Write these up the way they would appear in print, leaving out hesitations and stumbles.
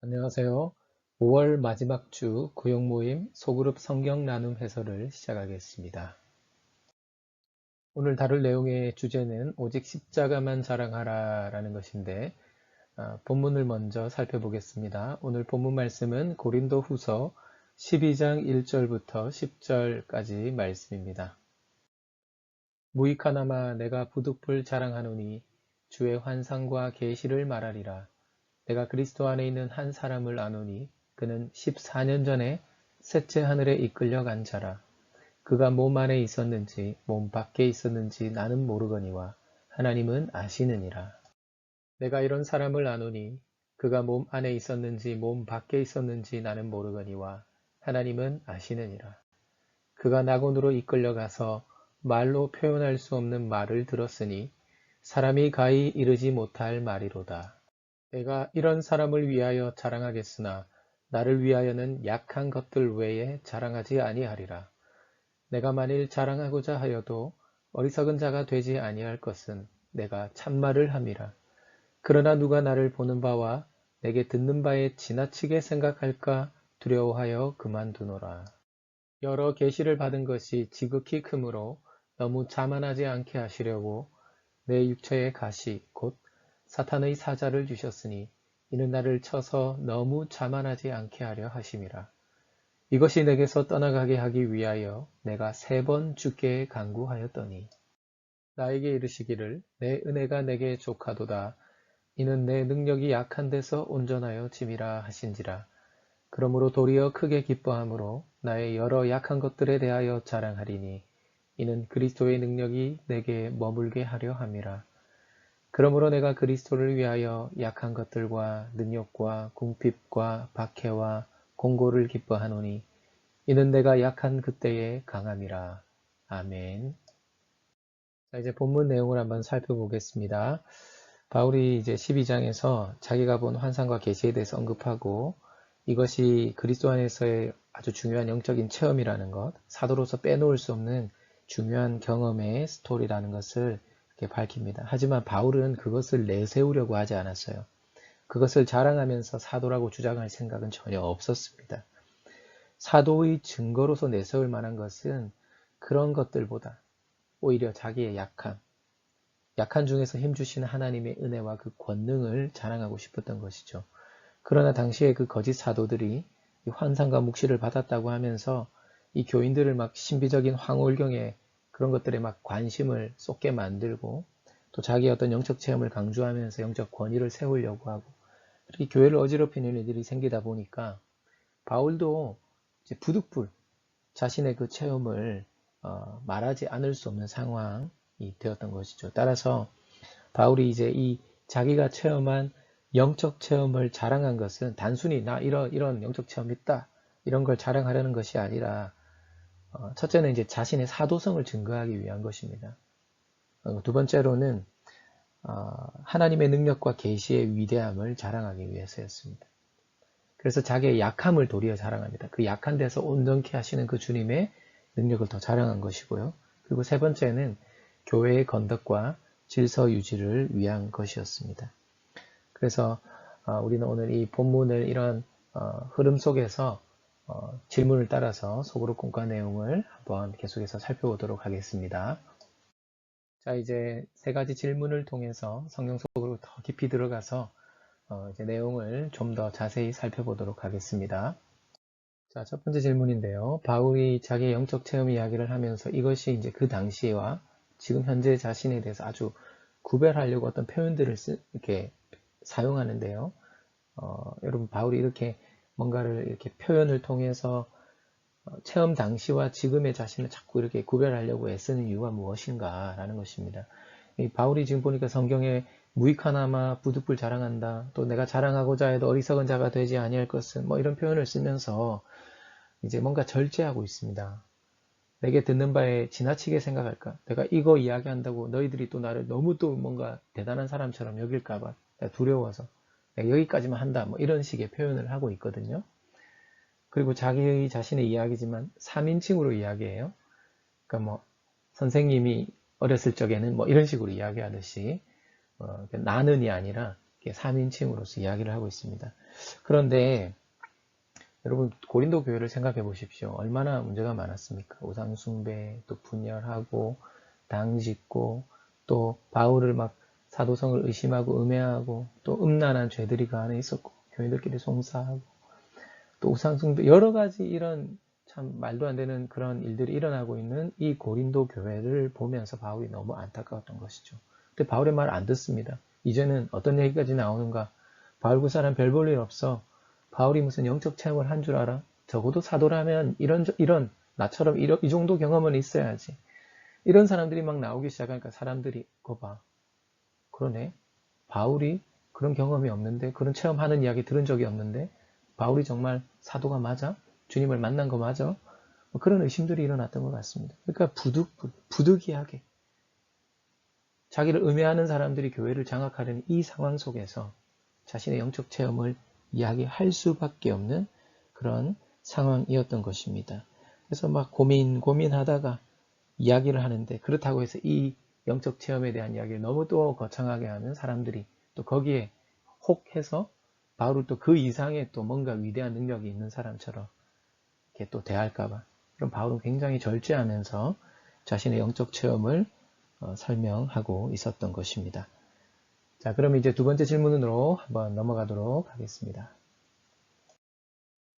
안녕하세요. 5월 마지막 주 구역 모임 소그룹 성경 나눔 해설을 시작하겠습니다. 오늘 다룰 내용의 주제는 오직 십자가만 자랑하라 라는 것인데 본문을 먼저 살펴보겠습니다. 오늘 본문 말씀은 고린도 후서 12장 1절부터 10절까지 말씀입니다. 무익하나마 내가 부득불 자랑하노니 주의 환상과 계시를 말하리라. 내가 그리스도 안에 있는 한 사람을 아노니 그는 14년 전에 셋째 하늘에 이끌려간 자라. 그가 몸 안에 있었는지 몸 밖에 있었는지 나는 모르거니와 하나님은 아시느니라. 내가 이런 사람을 아노니 그가 몸 안에 있었는지 몸 밖에 있었는지 나는 모르거니와 하나님은 아시느니라. 그가 낙원으로 이끌려가서 말로 표현할 수 없는 말을 들었으니 사람이 가히 이르지 못할 말이로다. 내가 이런 사람을 위하여 자랑하겠으나 나를 위하여는 약한 것들 외에 자랑하지 아니하리라. 내가 만일 자랑하고자 하여도 어리석은 자가 되지 아니할 것은 내가 참말을 함이라. 그러나 누가 나를 보는 바와 내게 듣는 바에 지나치게 생각할까 두려워하여 그만두노라. 여러 계시를 받은 것이 지극히 크므로 너무 자만하지 않게 하시려고 내 육체의 가시 곧 사탄의 사자를 주셨으니 이는 나를 쳐서 너무 자만하지 않게 하려 하심이라. 이것이 내게서 떠나가게 하기 위하여 내가 3번 주께 간구하였더니 나에게 이르시기를 내 은혜가 내게 족하도다. 이는 내 능력이 약한 데서 온전하여 짐이라 하신지라. 그러므로 도리어 크게 기뻐함으로 나의 여러 약한 것들에 대하여 자랑하리니 이는 그리스도의 능력이 내게 머물게 하려 함이라. 그러므로 내가 그리스도를 위하여 약한 것들과 능력과 궁핍과 박해와 공고를 기뻐하노니 이는 내가 약한 그때에 강함이라. 아멘. 자, 이제 본문 내용을 한번 살펴보겠습니다. 바울이 이제 12장에서 자기가 본 환상과 계시에 대해서 언급하고 이것이 그리스도 안에서의 아주 중요한 영적인 체험이라는 것, 사도로서 빼놓을 수 없는 중요한 경험의 스토리라는 것을 이렇게 밝힙니다. 하지만 바울은 그것을 내세우려고 하지 않았어요. 그것을 자랑하면서 사도라고 주장할 생각은 전혀 없었습니다. 사도의 증거로서 내세울 만한 것은 그런 것들보다 오히려 자기의 약한 중에서 힘주시는 하나님의 은혜와 그 권능을 자랑하고 싶었던 것이죠. 그러나 당시에 그 거짓 사도들이 이 환상과 묵시를 받았다고 하면서 이 교인들을 막 신비적인 황홀경에 그런 것들에 막 관심을 쏟게 만들고 또 자기의 어떤 영적 체험을 강조하면서 영적 권위를 세우려고 하고 이렇게 교회를 어지럽히는 일들이 생기다 보니까 바울도 이제 부득불 자신의 그 체험을 말하지 않을 수 없는 상황이 되었던 것이죠. 따라서 바울이 이제 이 자기가 체험한 영적 체험을 자랑한 것은 단순히 나 이런 영적 체험이 있다 이런 걸 자랑하려는 것이 아니라 첫째는 이제 자신의 사도성을 증거하기 위한 것입니다. 두 번째로는 하나님의 능력과 계시의 위대함을 자랑하기 위해서였습니다. 그래서 자기의 약함을 도리어 자랑합니다. 그 약한 데서 온전케 하시는 그 주님의 능력을 더 자랑한 것이고요. 그리고 세 번째는 교회의 건덕과 질서 유지를 위한 것이었습니다. 그래서 우리는 오늘 이 본문을 이런 흐름 속에서 질문을 따라서 소그룹 공과 내용을 한번 계속해서 살펴보도록 하겠습니다. 자, 이제 3가지 질문을 통해서 성경 속으로 더 깊이 들어가서 이제 내용을 좀 더 자세히 살펴보도록 하겠습니다. 자, 첫 번째 질문인데요. 바울이 자기의 영적 체험 이야기를 하면서 이것이 이제 그 당시와 지금 현재 자신에 대해서 아주 구별하려고 어떤 표현들을 이렇게 사용하는데요. 여러분, 바울이 이렇게 뭔가를 이렇게 표현을 통해서 체험 당시와 지금의 자신을 자꾸 이렇게 구별하려고 애쓰는 이유가 무엇인가 라는 것입니다. 이 바울이 지금 보니까 성경에 무익하나마 부득불 자랑한다. 또 내가 자랑하고자 해도 어리석은 자가 되지 아니할 것은 뭐 이런 표현을 쓰면서 이제 뭔가 절제하고 있습니다. 내게 듣는 바에 지나치게 생각할까? 내가 이거 이야기한다고 너희들이 또 나를 너무 또 뭔가 대단한 사람처럼 여길까봐 두려워서 내가 여기까지만 한다. 뭐 이런 식의 표현을 하고 있거든요. 그리고 자기 자신의 이야기지만 3인칭으로 이야기해요. 그러니까 뭐 선생님이 어렸을 적에는 뭐 이런 식으로 이야기하듯이 나는이 아니라 3인칭으로서 이야기를 하고 있습니다. 그런데 여러분 고린도 교회를 생각해 보십시오. 얼마나 문제가 많았습니까? 우상 숭배, 또 분열하고 당짓고 또 바울을 막 사도성을 의심하고 음해하고 또 음란한 죄들이 그 안에 있었고 교인들끼리 송사하고 또 우상 숭배 여러 가지 이런 참 말도 안 되는 그런 일들이 일어나고 있는 이 고린도 교회를 보면서 바울이 너무 안타까웠던 것이죠. 근데 바울의 말 안 듣습니다. 이제는 어떤 얘기까지 나오는가? 바울 그 사람 별 볼 일 없어. 바울이 무슨 영적 체험을 한 줄 알아? 적어도 사도라면 이런 나처럼 이 정도 경험은 있어야지. 이런 사람들이 막 나오기 시작하니까 사람들이 그거 봐. 그러네. 바울이 그런 경험이 없는데 그런 체험하는 이야기 들은 적이 없는데 바울이 정말 사도가 맞아? 주님을 만난 거 맞아? 뭐 그런 의심들이 일어났던 것 같습니다. 그러니까 부득이하게 자기를 음해하는 사람들이 교회를 장악하려는 이 상황 속에서 자신의 영적 체험을 이야기할 수밖에 없는 그런 상황이었던 것입니다. 그래서 막 고민하다가 이야기를 하는데 그렇다고 해서 이 영적 체험에 대한 이야기를 너무 또 거창하게 하면 사람들이 또 거기에 혹해서 바울을 또 그 이상의 또 뭔가 위대한 능력이 있는 사람처럼 이렇게 또 대할까봐. 그럼 바울은 굉장히 절제하면서 자신의 영적 체험을 설명하고 있었던 것입니다. 자, 그럼 이제 두 번째 질문으로 한번 넘어가도록 하겠습니다.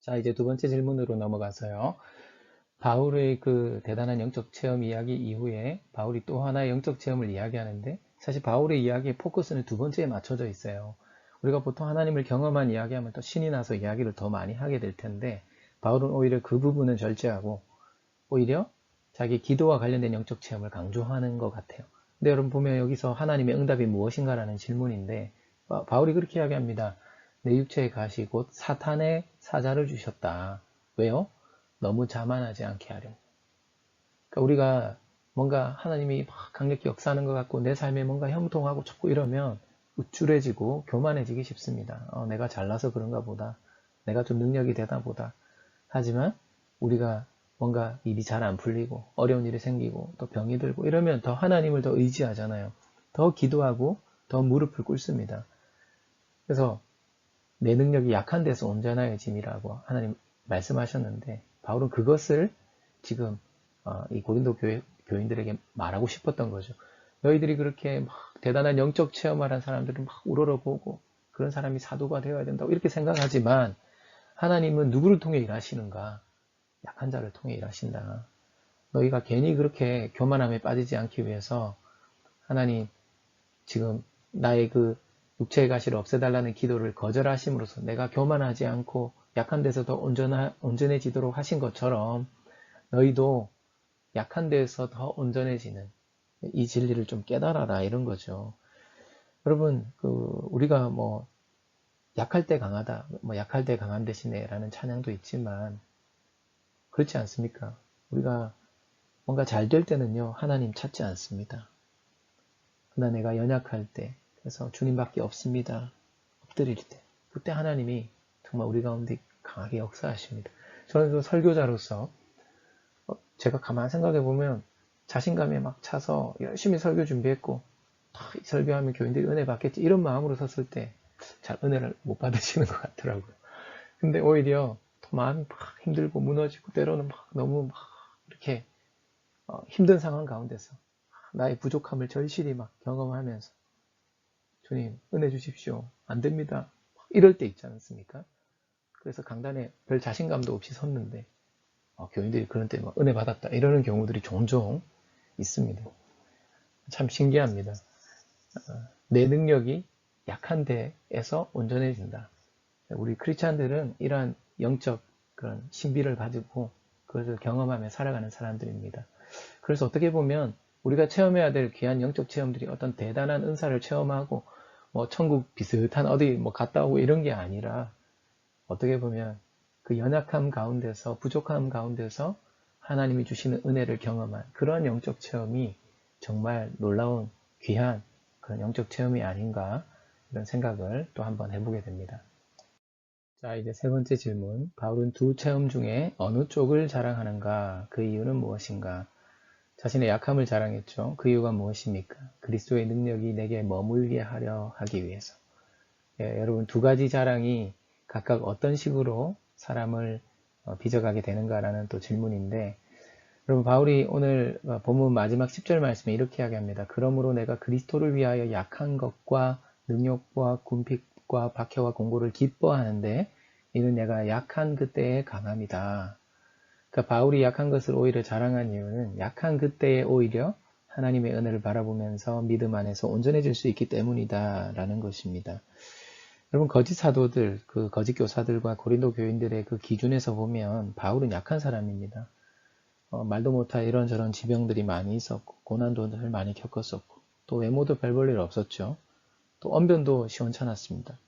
자, 이제 두 번째 질문으로 넘어가서요. 바울의 그 대단한 영적 체험 이야기 이후에 바울이 또 하나의 영적 체험을 이야기하는데 사실 바울의 이야기의 포커스는 두 번째에 맞춰져 있어요. 우리가 보통 하나님을 경험한 이야기하면 또 신이 나서 이야기를 더 많이 하게 될 텐데 바울은 오히려 그 부분은 절제하고 오히려 자기 기도와 관련된 영적 체험을 강조하는 것 같아요. 근데 여러분 보면 여기서 하나님의 응답이 무엇인가라는 질문인데 바울이 그렇게 이야기합니다. 내 육체의 가시 곧 사탄의 사자를 주셨다. 왜요? 너무 자만하지 않게 하려. 그러니까 우리가 뭔가 하나님이 막 강력히 역사하는 것 같고 내 삶에 뭔가 형통하고 좋고 이러면 우쭐해지고 교만해지기 쉽습니다. 내가 잘나서 그런가 보다. 내가 좀 능력이 되다 보다. 하지만 우리가 뭔가 일이 잘 안 풀리고 어려운 일이 생기고 또 병이 들고 이러면 더 하나님을 더 의지하잖아요. 더 기도하고 더 무릎을 꿇습니다. 그래서 내 능력이 약한 데서 온전하여 짐이라고 하나님 말씀하셨는데 바울은 그것을 지금 이 고린도 교인들에게 말하고 싶었던 거죠. 너희들이 그렇게 막 대단한 영적 체험을 한 사람들은 막 우러러보고 그런 사람이 사도가 되어야 된다고 이렇게 생각하지만 하나님은 누구를 통해 일하시는가? 약한 자를 통해 일하신다. 너희가 괜히 그렇게 교만함에 빠지지 않기 위해서 하나님 지금 나의 그 육체의 가시를 없애달라는 기도를 거절하심으로써 내가 교만하지 않고 약한 데서 더 온전해지도록 하신 것처럼 너희도 약한 데에서 더 온전해지는 이 진리를 좀 깨달아라 이런 거죠. 여러분 우리가 뭐 약할 때 강하다, 뭐 약할 때 강한 대신에 라는 찬양도 있지만 그렇지 않습니까? 우리가 뭔가 잘 될 때는요 하나님 찾지 않습니다. 그러나 내가 연약할 때 그래서 주님밖에 없습니다. 엎드릴 때 그때 하나님이 정말 우리 가운데 강하게 역사하십니다. 저는 그 설교자로서 제가 가만 생각해 보면 자신감에 막 차서 열심히 설교 준비했고 설교하면 교인들이 은혜 받겠지 이런 마음으로 섰을 때 잘 은혜를 못 받으시는 것 같더라고요. 근데 오히려 더 마음이 막 힘들고 무너지고 때로는 막 너무 막 이렇게 힘든 상황 가운데서 나의 부족함을 절실히 막 경험하면서 주님 은혜 주십시오. 안 됩니다. 이럴 때 있지 않습니까? 그래서 강단에 별 자신감도 없이 섰는데 교인들이 그런 때 막 은혜 받았다 이러는 경우들이 종종 있습니다. 참 신기합니다. 내 능력이 약한 데에서 온전해진다. 우리 크리스찬들은 이러한 영적 그런 신비를 가지고 그것을 경험하며 살아가는 사람들입니다. 그래서 어떻게 보면 우리가 체험해야 될 귀한 영적 체험들이 어떤 대단한 은사를 체험하고 뭐 천국 비슷한 어디 뭐 갔다 오고 이런 게 아니라 어떻게 보면 그 연약함 가운데서 부족함 가운데서 하나님이 주시는 은혜를 경험한 그런 영적 체험이 정말 놀라운 귀한 그런 영적 체험이 아닌가 이런 생각을 또 한번 해보게 됩니다. 자, 이제 세 번째 질문. 바울은 두 체험 중에 어느 쪽을 자랑하는가? 그 이유는 무엇인가? 자신의 약함을 자랑했죠. 그 이유가 무엇입니까? 그리스도의 능력이 내게 머물게 하려 하기 위해서. 여러분 두 가지 자랑이 각각 어떤 식으로 사람을 빚어가게 되는가라는 또 질문인데, 여러분 바울이 오늘 본문 마지막 10절 말씀에 이렇게 이야기합니다. 그러므로 내가 그리스도를 위하여 약한 것과 능욕과 궁핍과 박해와 공고를 기뻐하는데 이는 내가 약한 그때의 강함이다. 그러니까 바울이 약한 것을 오히려 자랑한 이유는 약한 그때에 오히려 하나님의 은혜를 바라보면서 믿음 안에서 온전해질 수 있기 때문이다 라는 것입니다. 여러분 거짓 사도들, 그 거짓 교사들과 고린도 교인들의 그 기준에서 보면 바울은 약한 사람입니다. 말도 못할 이런저런 지병들이 많이 있었고 고난도를 많이 겪었었고 또 외모도 별 볼 일 없었죠. 또 언변도 시원찮았습니다.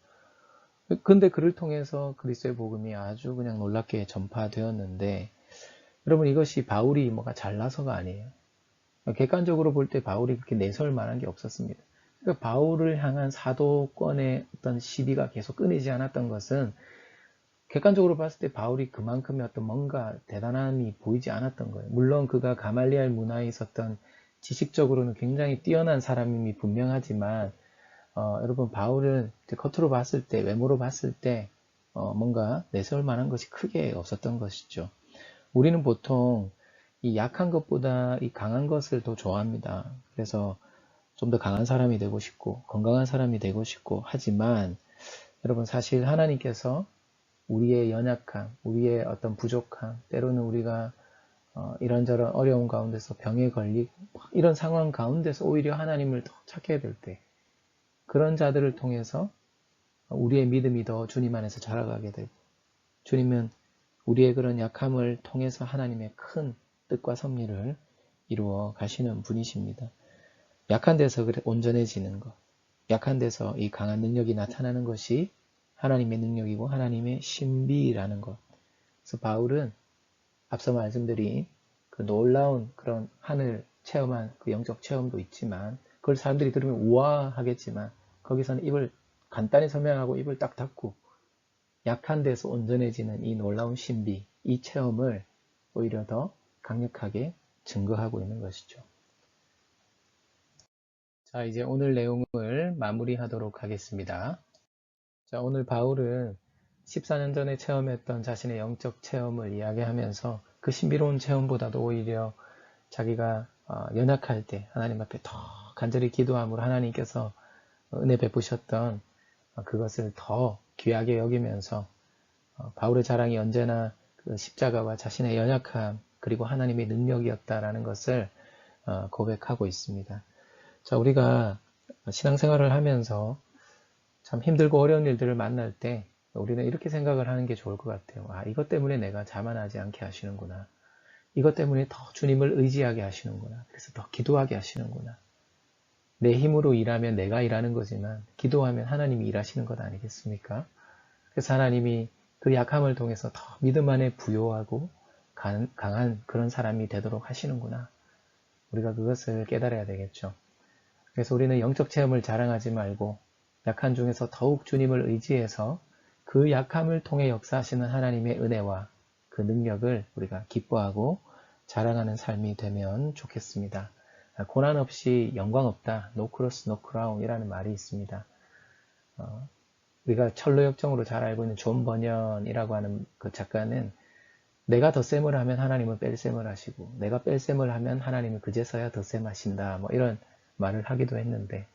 근데 그를 통해서 그리스도의 복음이 아주 그냥 놀랍게 전파되었는데, 여러분 이것이 바울이 뭐가 잘나서가 아니에요. 객관적으로 볼 때 바울이 그렇게 내세울 만한 게 없었습니다. 그러니까 바울을 향한 사도권의 어떤 시비가 계속 끊이지 않았던 것은 객관적으로 봤을 때 바울이 그만큼의 어떤 뭔가 대단함이 보이지 않았던 거예요. 물론 그가 가말리알 문화에 있었던 지식적으로는 굉장히 뛰어난 사람임이 분명하지만 여러분 바울은 겉으로 봤을 때, 외모로 봤을 때 뭔가 내세울 만한 것이 크게 없었던 것이죠. 우리는 보통 이 약한 것보다 이 강한 것을 더 좋아합니다. 그래서 좀 더 강한 사람이 되고 싶고 건강한 사람이 되고 싶고 하지만, 여러분 사실 하나님께서 우리의 연약함, 우리의 어떤 부족함, 때로는 우리가 이런저런 어려운 가운데서 병에 걸리고 이런 상황 가운데서 오히려 하나님을 더 찾게 될 때, 그런 자들을 통해서 우리의 믿음이 더 주님 안에서 자라가게 되고, 주님은 우리의 그런 약함을 통해서 하나님의 큰 뜻과 섭리를 이루어 가시는 분이십니다. 약한 데서 온전해지는 것, 약한 데서 이 강한 능력이 나타나는 것이 하나님의 능력이고 하나님의 신비라는 것. 그래서 바울은 앞서 말씀드린 그 놀라운 그런 하늘 체험한 그 영적 체험도 있지만, 그걸 사람들이 들으면 우아하겠지만 거기서는 입을 간단히 설명하고 입을 딱 닫고 약한 데서 온전해지는 이 놀라운 신비, 이 체험을 오히려 더 강력하게 증거하고 있는 것이죠. 자, 이제 오늘 내용을 마무리하도록 하겠습니다. 자, 오늘 바울은 14년 전에 체험했던 자신의 영적 체험을 이야기하면서 그 신비로운 체험보다도 오히려 자기가 연약할 때 하나님 앞에 더 간절히 기도함으로 하나님께서 은혜 베푸셨던 그것을 더 귀하게 여기면서 바울의 자랑이 언제나 그 십자가와 자신의 연약함 그리고 하나님의 능력이었다라는 것을 고백하고 있습니다. 자, 우리가 신앙생활을 하면서 참 힘들고 어려운 일들을 만날 때 우리는 이렇게 생각을 하는 게 좋을 것 같아요. 이것 때문에 내가 자만하지 않게 하시는구나. 이것 때문에 더 주님을 의지하게 하시는구나. 그래서 더 기도하게 하시는구나. 내 힘으로 일하면 내가 일하는 거지만 기도하면 하나님이 일하시는 것 아니겠습니까? 그래서 하나님이 그 약함을 통해서 더 믿음 안에 부요하고 강한 그런 사람이 되도록 하시는구나. 우리가 그것을 깨달아야 되겠죠. 그래서 우리는 영적 체험을 자랑하지 말고 약한 중에서 더욱 주님을 의지해서 그 약함을 통해 역사하시는 하나님의 은혜와 그 능력을 우리가 기뻐하고 자랑하는 삶이 되면 좋겠습니다. 고난 없이 영광 없다. No cross, no crown 이라는 말이 있습니다. 우리가 철로역정으로 잘 알고 있는 존 버년이라고 하는 그 작가는 내가 덧셈을 하면 하나님은 뺄셈을 하시고 내가 뺄셈을 하면 하나님은 그제서야 덧셈하신다. 뭐 이런 말을 하기도 했는데,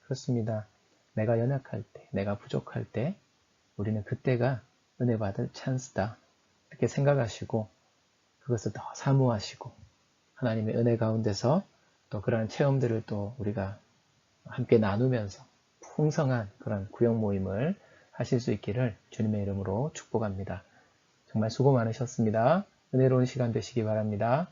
그렇습니다. 내가 연약할 때, 내가 부족할 때 우리는 그때가 은혜 받을 찬스다. 이렇게 생각하시고 그것을 더 사모하시고 하나님의 은혜 가운데서 또 그러한 체험들을 또 우리가 함께 나누면서 풍성한 그런 구역 모임을 하실 수 있기를 주님의 이름으로 축복합니다. 정말 수고 많으셨습니다. 은혜로운 시간 되시기 바랍니다.